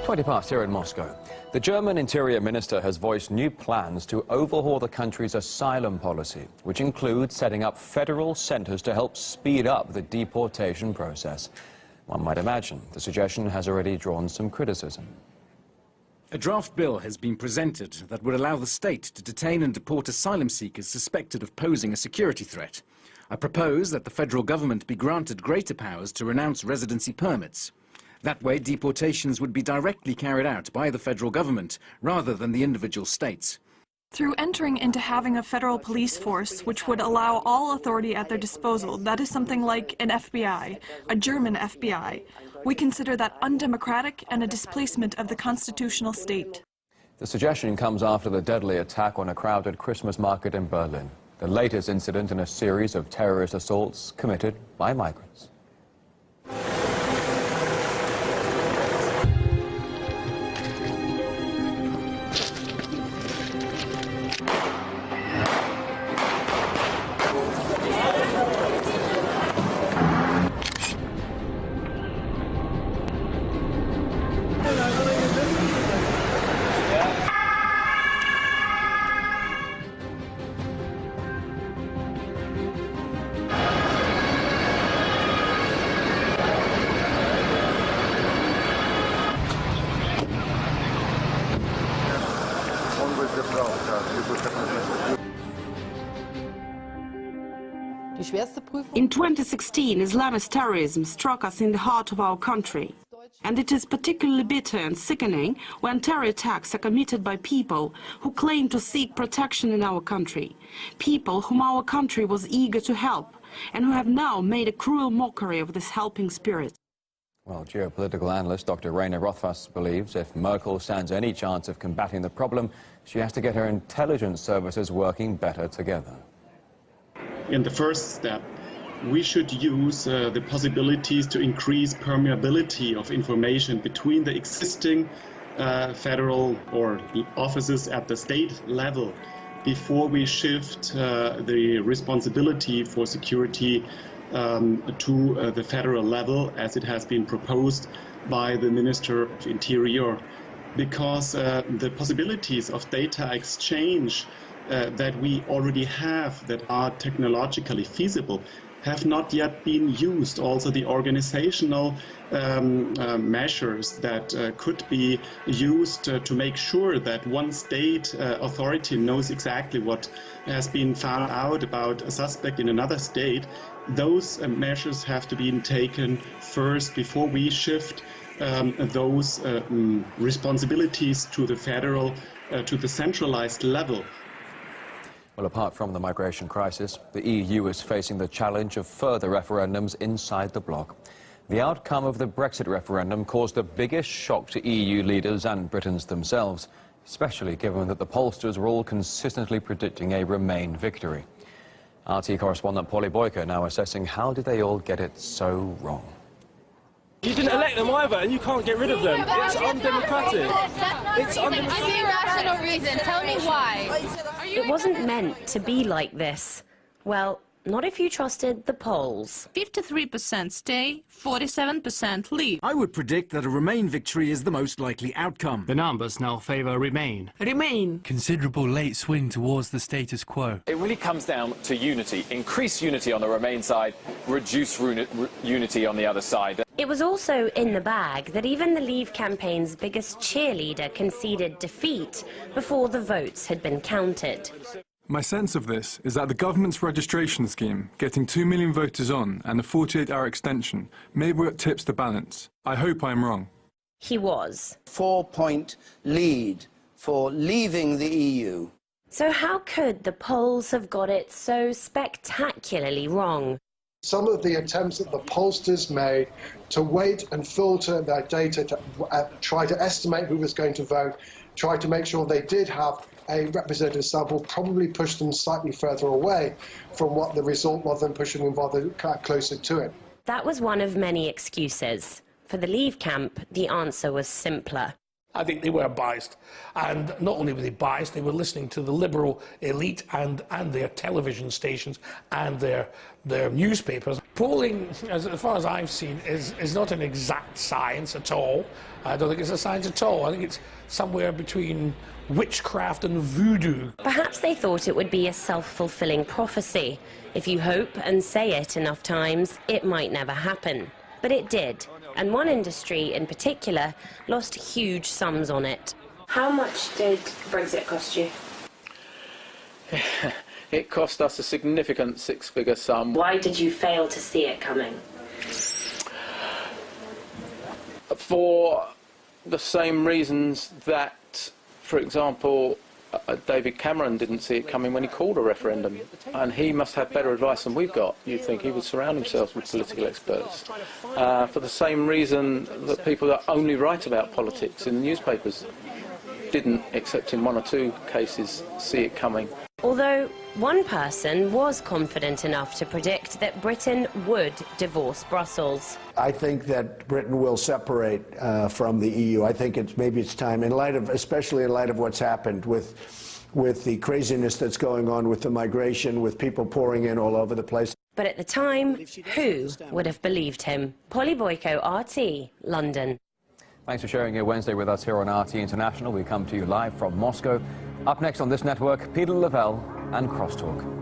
20 past here in Moscow. The German Interior Minister has voiced new plans to overhaul the country's asylum policy, which includes setting up federal centers to help speed up the deportation process. One might imagine the suggestion has already drawn some criticism. A draft bill has been presented that would allow the state to detain and deport asylum seekers suspected of posing a security threat. I propose that the federal government be granted greater powers to renounce residency permits. That way, deportations would be directly carried out by the federal government rather than the individual states. Through entering into having a federal police force which would allow all authority at their disposal, that is something like an FBI, a German FBI. We consider that undemocratic and a displacement of the constitutional state. The suggestion comes after the deadly attack on a crowded Christmas market in Berlin, the latest incident in a series of terrorist assaults committed by migrants. In 2016, Islamist terrorism struck us in the heart of our country. And it is particularly bitter and sickening when terror attacks are committed by people who claim to seek protection in our country. People whom our country was eager to help and who have now made a cruel mockery of this helping spirit. Well, geopolitical analyst Dr. Rainer Rothfuss believes if Merkel stands any chance of combating the problem, she has to get her intelligence services working better together. In the first step, we should use the possibilities to increase permeability of information between the existing federal or offices at the state level before we shift the responsibility for security to the federal level, as it has been proposed by the Minister of Interior, because the possibilities of data exchange that we already have that are technologically feasible have not yet been used. Also the organizational measures that could be used to make sure that one state authority knows exactly what has been found out about a suspect in another state, those measures have to be taken first before we shift those responsibilities to the federal, to the centralized level. Well, apart from the migration crisis, the EU is facing the challenge of further referendums inside the bloc. The outcome of the Brexit referendum caused the biggest shock to EU leaders and Britons themselves, especially given that the pollsters were all consistently predicting a Remain victory. RT correspondent Polly Boyka now assessing how did they all get it so wrong. You didn't elect them either, and you can't get rid of them. It's undemocratic. It's undemocratic. I see a rational reason. Tell me why. It wasn't meant to be like this. Well, not if you trusted the polls. 53% stay, 47% leave. I would predict that a Remain victory is the most likely outcome. The numbers now favour Remain. Remain. Considerable late swing towards the status quo. It really comes down to unity. Increase unity on the Remain side, reduce unity on the other side. It was also in the bag that even the Leave campaign's biggest cheerleader conceded defeat before the votes had been counted. My sense of this is that the government's registration scheme, getting 2 million voters on and a 48-hour extension, may be what tips the balance. I hope I'm wrong. He was. 4-point lead for leaving the EU. So how could the polls have got it so spectacularly wrong? Some of the attempts that the pollsters made to wait and filter their data to try to estimate who was going to vote, try to make sure they did have a representative sample, probably pushed them slightly further away from what the result was than pushing them rather closer to it. That was one of many excuses. For the Leave camp, the answer was simpler. I think they were biased, and not only were they biased, they were listening to the liberal elite and their television stations and their newspapers. Polling, as far as I've seen, is not an exact science at all. I don't think it's a science at all. I think it's somewhere between witchcraft and voodoo. Perhaps they thought it would be a self-fulfilling prophecy. If you hope and say it enough times, it might never happen. But it did. And one industry in particular lost huge sums on it. How much did Brexit cost you? It cost us a significant six-figure sum. Why did you fail to see it coming? For the same reasons that, for example, David Cameron didn't see it coming when he called a referendum, and he must have better advice than we've got. You'd think he would surround himself with political experts. For the same reason that people that only write about politics in the newspapers didn't, except in one or two cases, see it coming. Although one person was confident enough to predict that Britain would divorce Brussels. I think that Britain will separate from the EU. I think maybe it's time, especially in light of what's happened with the craziness that's going on with the migration, with people pouring in all over the place. But at the time, who would have believed him? Polly Boyko, RT, London. Thanks for sharing your Wednesday with us here on RT International. We come to you live from Moscow. Up next on this network, Peter Lavelle and Crosstalk.